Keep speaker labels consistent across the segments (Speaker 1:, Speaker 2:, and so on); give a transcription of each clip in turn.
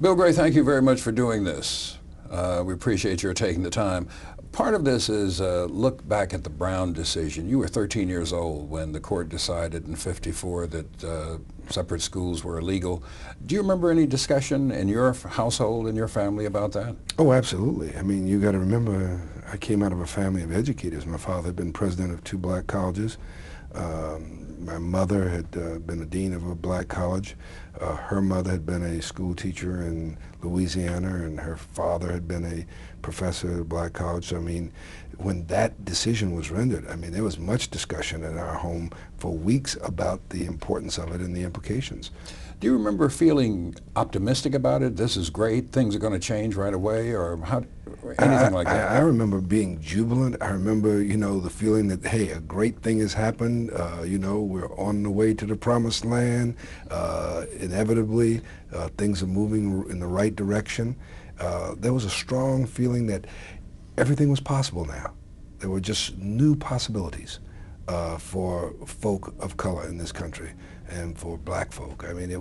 Speaker 1: Bill Gray, thank you very much for doing this. We appreciate your taking the time. Part of this is look back at the Brown decision. You were 13 years old when the court decided in '54 that separate schools were illegal. Do you remember any discussion in your household, in your family about that?
Speaker 2: Oh, absolutely. I mean, you got to remember, I came out of a family of educators. My father had been president of 2 black colleges. My mother had been a dean of a black college. Her mother had been a school teacher in Louisiana, and her father had been a professor at a black college. So, I mean, when that decision was rendered, I mean, there was much discussion in our home for weeks about the importance of it and the implications.
Speaker 1: Do you remember feeling optimistic about it? This is great, things are going to change right away, or anything like that?
Speaker 2: I remember being jubilant. I remember, the feeling that, hey, a great thing has happened. We're on the way to the promised land. Inevitably, things are moving in the right direction. There was a strong feeling that everything was possible now. There were just new possibilities for folk of color in this country and for black folk. I mean,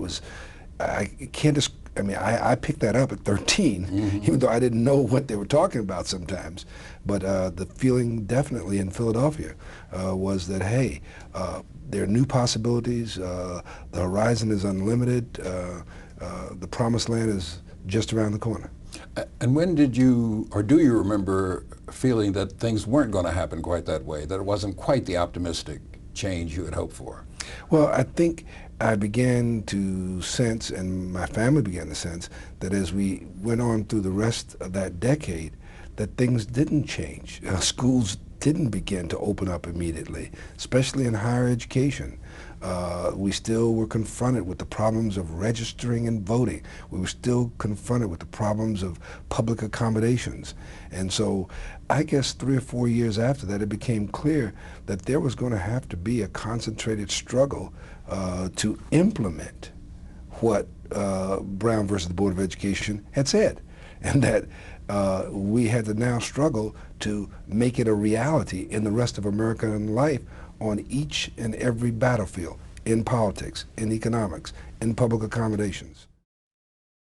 Speaker 2: I picked that up at 13, even though I didn't know what they were talking about sometimes. But the feeling definitely in Philadelphia was that, hey, there are new possibilities, the horizon is unlimited, the promised land is just around the corner.
Speaker 1: And when did you, or do you remember feeling that things weren't going to happen quite that way, that it wasn't quite the optimistic change you had hoped for?
Speaker 2: Well, I think I began to sense, and my family began to sense, that as we went on through the rest of that decade, that things didn't change. Schools didn't begin to open up immediately, especially in higher education. We still were confronted with the problems of registering and voting. We were still confronted with the problems of public accommodations. And so I guess 3 or 4 years after that, it became clear that there was going to have to be a concentrated struggle to implement what Brown versus the Board of Education had said, and that we had to now struggle to make it a reality in the rest of American life on each and every battlefield, in politics, in economics, in public accommodations.